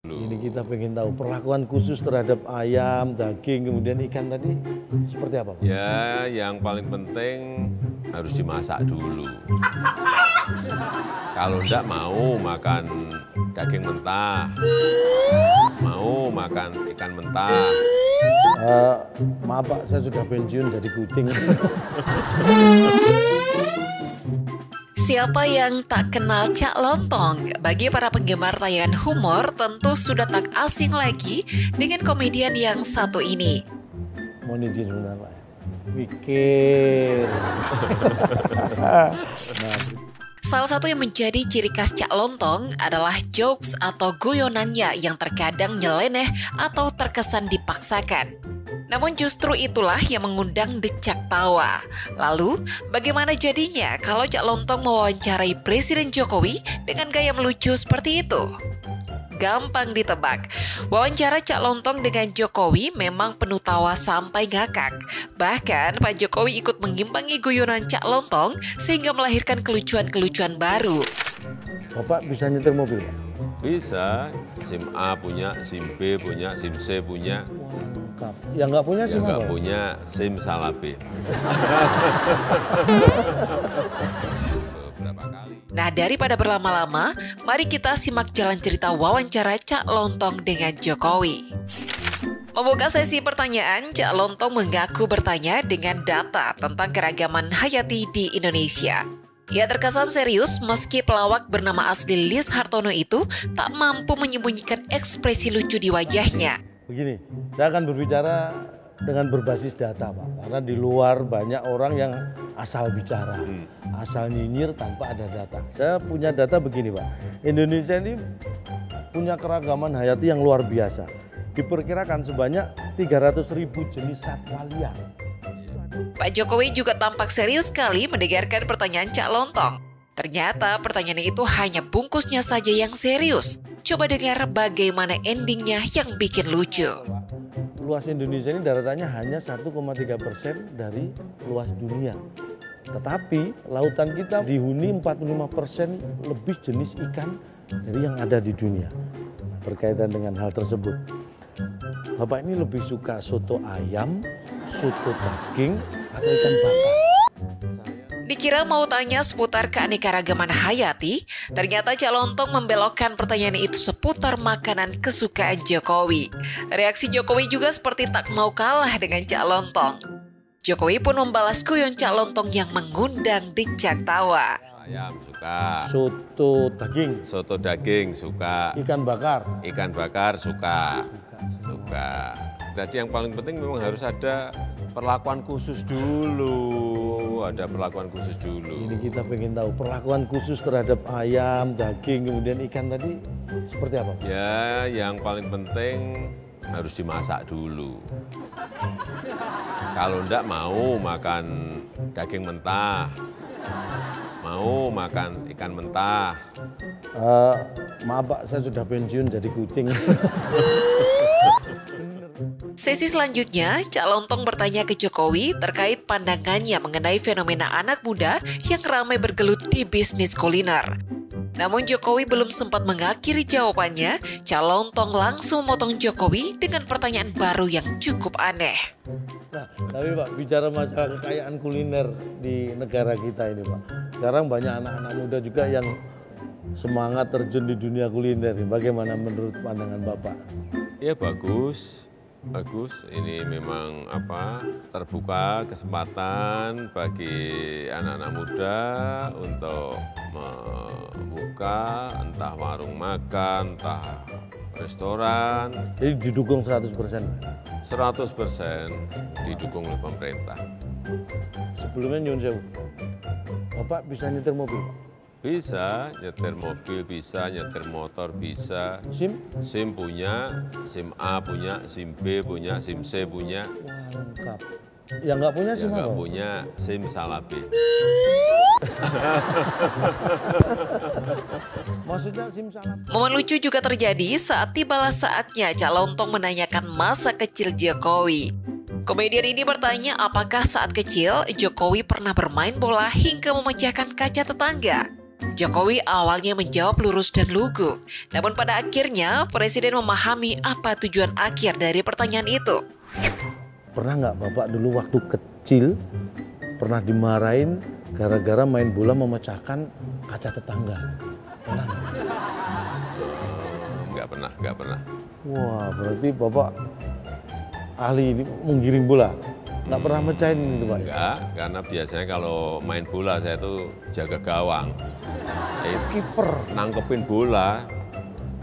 Ini kita pengen tahu perlakuan khusus terhadap ayam, daging, kemudian ikan tadi seperti apa, Pak? Ya, yang paling penting harus dimasak dulu. Kalau enggak mau makan daging mentah, mau makan ikan mentah. Maaf Pak, saya sudah pensiun jadi kucing. Siapa yang tak kenal Cak Lontong? Bagi para penggemar tayangan humor, tentu sudah tak asing lagi dengan komedian yang satu ini. Mohon izin sebentar Pak. Mikir. Salah satu yang menjadi ciri khas Cak Lontong adalah jokes atau guyonannya yang terkadang nyeleneh atau terkesan dipaksakan. Namun justru itulah yang mengundang decak tawa. Lalu, bagaimana jadinya kalau Cak Lontong mewawancarai Presiden Jokowi dengan gaya melucu seperti itu? Gampang ditebak, wawancara Cak Lontong dengan Jokowi memang penuh tawa sampai ngakak. Bahkan Pak Jokowi ikut mengimbangi guyonan Cak Lontong sehingga melahirkan kelucuan-kelucuan baru. Bapak bisa nyetir mobil, Pak? Bisa, SIM A punya, SIM B punya, SIM C punya. Lengkap. Yang nggak punya Yang SIM nggak apa? punya SIM salah B. Berapa kali? Nah, daripada berlama-lama, mari kita simak jalan cerita wawancara Cak Lontong dengan Jokowi. Membuka sesi pertanyaan, Cak Lontong mengaku bertanya dengan data tentang keragaman hayati di Indonesia. Ia terkesan serius meski pelawak bernama asli Lis Hartono itu tak mampu menyembunyikan ekspresi lucu di wajahnya. Begini, saya akan berbicara dengan berbasis data, Pak. Karena di luar banyak orang yang asal bicara, asal nyinyir tanpa ada data. Saya punya data begini, Pak. Indonesia ini punya keragaman hayati yang luar biasa. Diperkirakan sebanyak 300.000 jenis satwa liar. Pak Jokowi juga tampak serius sekali mendengarkan pertanyaan Cak Lontong. Ternyata pertanyaan itu hanya bungkusnya saja yang serius. Coba dengar bagaimana endingnya yang bikin lucu. Luas Indonesia ini daratannya hanya 1,3% dari luas dunia. Tetapi lautan kita dihuni 45% lebih jenis ikan dari yang ada di dunia. Berkaitan dengan hal tersebut, Bapak ini lebih suka soto ayam, soto daging, atau ikan bakar? Dikira mau tanya seputar keanekaragaman hayati, ternyata Cak Lontong membelokkan pertanyaan itu seputar makanan kesukaan Jokowi. Reaksi Jokowi juga seperti tak mau kalah dengan Cak Lontong. Jokowi pun membalas guyon Cak Lontong yang mengundang decak tawa. Ayam suka, Soto daging, soto daging suka, ikan bakar. ikan bakar suka. Jadi yang paling penting memang harus ada perlakuan khusus dulu. Ada perlakuan khusus dulu. Ini kita pengen tahu perlakuan khusus terhadap ayam, daging, kemudian ikan tadi seperti apa? Ya, yang paling penting harus dimasak dulu. Kalau enggak mau makan daging mentah, mau makan ikan mentah. Maaf Pak, saya sudah pensiun jadi kucing. Sesi selanjutnya, Cak Lontong bertanya ke Jokowi terkait pandangannya mengenai fenomena anak muda yang ramai bergelut di bisnis kuliner. Namun Jokowi belum sempat mengakhiri jawabannya, Cak Lontong langsung memotong Jokowi dengan pertanyaan baru yang cukup aneh. Nah, tapi Pak, bicara masalah kekayaan kuliner di negara kita ini Pak. Sekarang banyak anak-anak muda juga yang semangat terjun di dunia kuliner. Bagaimana menurut pandangan Bapak? Ya bagus. Ini memang terbuka kesempatan bagi anak-anak muda untuk membuka entah warung makan, entah restoran. Jadi didukung 100%. 100% didukung oleh pemerintah. Sebelumnya nyun sewu, Bapak bisa nyetir mobil Pak? Bisa nyetir mobil, bisa nyetir motor, bisa. SIM? SIM punya, SIM A punya, SIM B punya, SIM C punya. Wah, lengkap. Yang nggak punya Yang SIM nggak apa? punya SIM salah B. Maksudnya SIM salah? Momen lucu juga terjadi saat tibalah saatnya Cak Lontong menanyakan masa kecil Jokowi. Komedian ini bertanya apakah saat kecil Jokowi pernah bermain bola hingga memecahkan kaca tetangga. Jokowi awalnya menjawab lurus dan lugu, namun pada akhirnya Presiden memahami apa tujuan akhir dari pertanyaan itu. Pernah nggak Bapak dulu waktu kecil pernah dimarahin gara-gara main bola memecahkan kaca tetangga? Pernah nggak? Nggak pernah. Wah, berarti Bapak ahli ini menggiring bola. Nggak pernah mecahin itu Pak? Enggak, karena biasanya kalau main bola saya itu jaga gawang. Kiper. Nangkepin bola,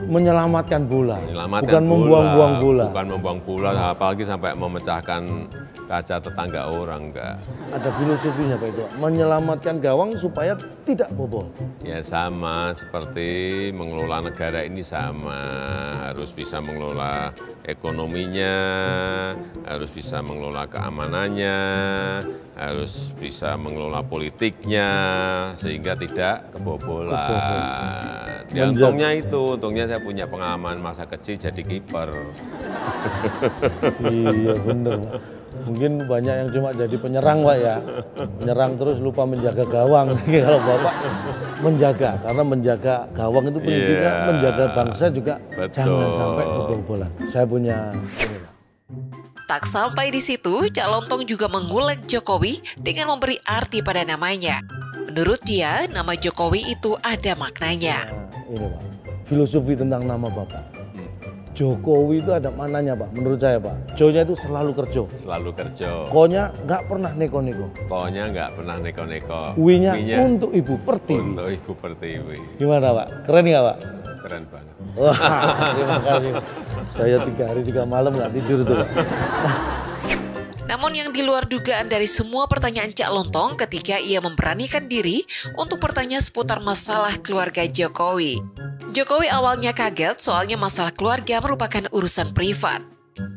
Menyelamatkan bola, menyelamatkan bukan membuang-buang bola. Bukan membuang bola, apalagi sampai memecahkan kaca tetangga orang, enggak. Ada filosofinya Pak itu, menyelamatkan gawang supaya tidak bobol. Ya sama seperti mengelola negara ini sama, harus bisa mengelola ekonominya, harus bisa mengelola keamanannya, harus bisa mengelola politiknya, sehingga tidak kebobolan. Ya, untungnya saya punya pengalaman masa kecil jadi kiper. Iya bener Pak. Mungkin banyak yang cuma jadi penyerang Pak ya. Menyerang terus lupa menjaga gawang. Kalau Bapak menjaga, karena menjaga gawang itu prinsipnya menjaga bangsa juga. Betul. Jangan sampai kebobolan. Saya punya. Tak sampai di situ, Cak Lontong juga mengulek Jokowi dengan memberi arti pada namanya. Menurut dia, nama Jokowi itu ada maknanya. Nah, ini Pak, filosofi tentang nama Bapak. Jokowi itu ada mananya Pak, menurut saya Pak. Jo-nya itu selalu kerja. Selalu kerja. Ko-nya nggak pernah neko-neko. Ko-nya nggak pernah neko-neko. Wi-nya untuk Ibu Pertiwi. Untuk Ibu Pertiwi. Gimana Pak? Keren nggak Pak? Keren banget. Wah, terima kasih. Saya 3 hari 3 malam nggak tidur tuh Pak. Namun yang di luar dugaan dari semua pertanyaan Cak Lontong ketika ia memberanikan diri untuk bertanya seputar masalah keluarga Jokowi. Jokowi awalnya kaget soalnya masalah keluarga merupakan urusan privat.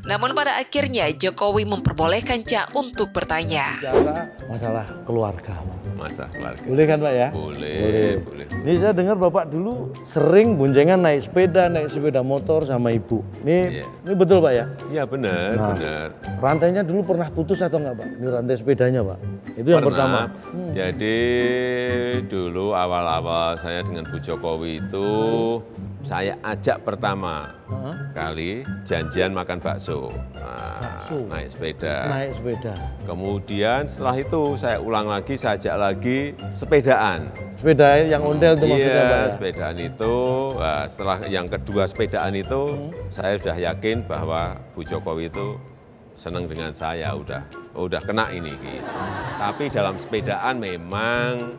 Namun pada akhirnya Jokowi memperbolehkan Cak untuk bertanya. Bicara masalah keluarga Pak. Masalah keluarga. Boleh kan Pak ya? Boleh. Ini saya dengar Bapak dulu sering boncengan naik sepeda motor sama Ibu. Ini betul Pak ya? Iya benar, Nah, benar. Rantainya dulu pernah putus atau enggak Pak? Ini rantai sepedanya Pak. Itu yang pertama. Jadi dulu awal-awal saya dengan Bu Jokowi itu saya ajak pertama kali janjian makan bakso. Nah, naik sepeda. Naik sepeda. Kemudian setelah itu saya ulang lagi, saya ajak lagi sepedaan. Sepeda yang ondel itu maksudnya Pak ya? Sepedaan itu, setelah yang kedua sepedaan itu, saya sudah yakin bahwa Bu Jokowi itu senang dengan saya, udah kena ini. Gitu. Tapi dalam sepedaan memang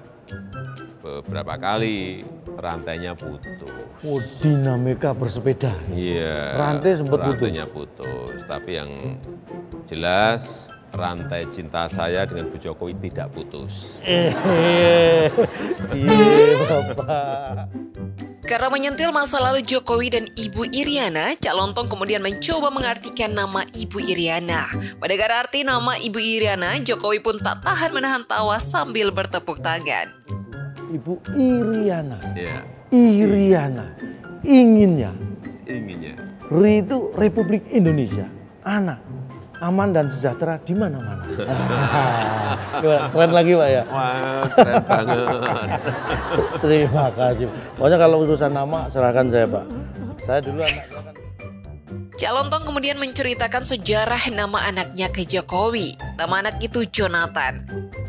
beberapa kali rantainya putus. Oh, dinamika bersepeda. Iya. Rantai sempat putus. Rantainya putus, tapi yang jelas rantai cinta saya dengan Bu Jokowi tidak putus. Bapak. Karena menyentil masa lalu Jokowi dan Ibu Iriana, Cak Lontong kemudian mencoba mengartikan nama Ibu Iriana. Pada arti nama Ibu Iriana, Jokowi pun tak tahan menahan tawa sambil bertepuk tangan. Ibu Iriana. Iya. Iriana. Inginnya. Ri itu Republik Indonesia. Anak. Aman dan sejahtera di mana-mana. Keren lagi Pak ya? Wah, keren banget. Terima kasih. Pokoknya kalau urusan nama serahkan saya Pak. Saya dulu anaknya kan. Cak Lontong kemudian menceritakan sejarah nama anaknya ke Jokowi. Nama anak itu Jonathan.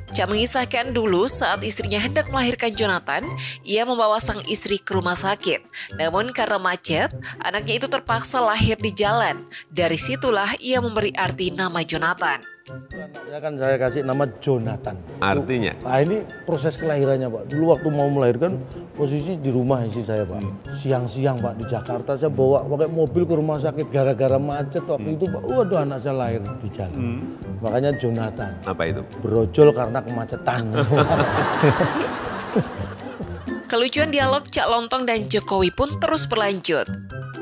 Cak mengisahkan dulu saat istrinya hendak melahirkan Jonathan, ia membawa sang istri ke rumah sakit. Namun karena macet, anaknya itu terpaksa lahir di jalan. Dari situlah ia memberi arti nama Jonathan. Anaknya kan saya kasih nama Jonathan. Artinya? Nah ini proses kelahirannya Pak. Dulu waktu mau melahirkan posisi di rumah istri saya Pak. Siang-siang Pak di Jakarta saya bawa pakai mobil ke rumah sakit gara-gara macet waktu itu Pak. Waduh anak saya lahir di jalan. Makanya Jonathan. Apa itu? Brojol karena kemacetan. Kelucuan dialog Cak Lontong dan Jokowi pun terus berlanjut.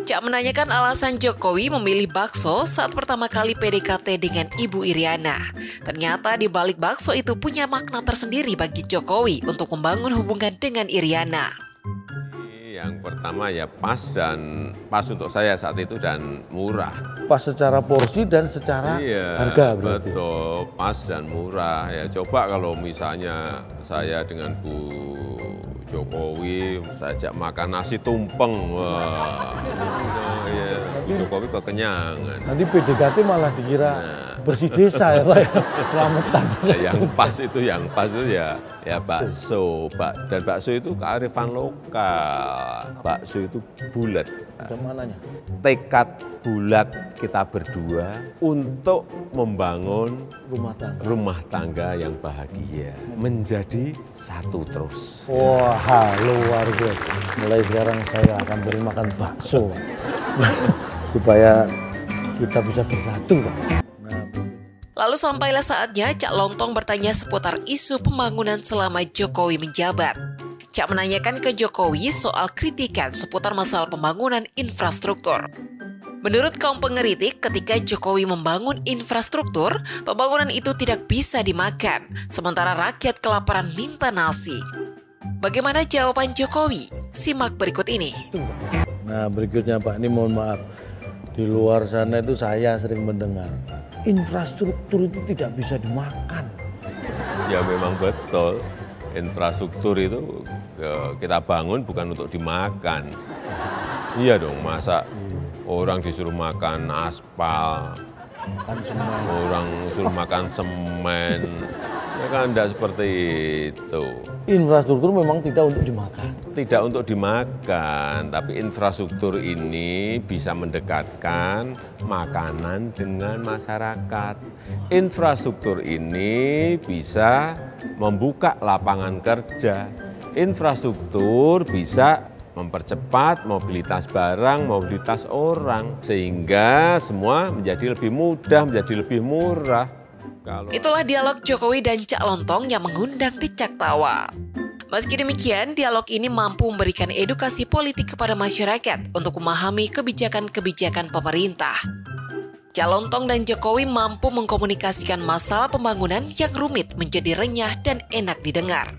Cak menanyakan alasan Jokowi memilih bakso saat pertama kali PDKT dengan Ibu Iriana. Ternyata di balik bakso itu punya makna tersendiri bagi Jokowi untuk membangun hubungan dengan Iriana. Yang pertama ya pas untuk saya saat itu dan murah. Pas secara porsi dan secara harga berarti. Betul, pas dan murah. Ya coba kalau misalnya saya dengan Bu Jokowi sajak makan nasi tumpeng, wah, ya, Jokowi kekenyangan. Nanti PDKT malah dikira bersih desa ya Pak ya, selamatan. Yang pas itu ya bakso, dan bakso itu kearifan lokal. Bakso itu bulat. Mananya? Tekad bulat kita berdua untuk membangun rumah tangga yang bahagia, menjadi satu terus. Wah, luar biasa. Mulai sekarang saya akan beri makan bakso supaya kita bisa bersatu, Pak. Lalu sampailah saatnya Cak Lontong bertanya seputar isu pembangunan selama Jokowi menjabat. Cak menanyakan ke Jokowi soal kritikan seputar masalah pembangunan infrastruktur. Menurut kaum pengkritik, ketika Jokowi membangun infrastruktur, pembangunan itu tidak bisa dimakan, sementara rakyat kelaparan minta nasi. Bagaimana jawaban Jokowi? Simak berikut ini. Nah, berikutnya Pak, ini mohon maaf. Di luar sana itu saya sering mendengar, infrastruktur itu tidak bisa dimakan. Ya memang betul, infrastruktur itu kita bangun bukan untuk dimakan. Iya dong, masa orang disuruh makan aspal, orang disuruh makan semen, ya kan tidak seperti itu. Infrastruktur memang tidak untuk dimakan. Tidak untuk dimakan, tapi infrastruktur ini bisa mendekatkan makanan dengan masyarakat. Infrastruktur ini bisa membuka lapangan kerja. Infrastruktur bisa mempercepat mobilitas barang, mobilitas orang, sehingga semua menjadi lebih mudah, menjadi lebih murah. Itulah dialog Jokowi dan Cak Lontong yang mengundang decak tawa. Meski demikian, dialog ini mampu memberikan edukasi politik kepada masyarakat untuk memahami kebijakan-kebijakan pemerintah. Cak Lontong dan Jokowi mampu mengkomunikasikan masalah pembangunan yang rumit menjadi renyah dan enak didengar.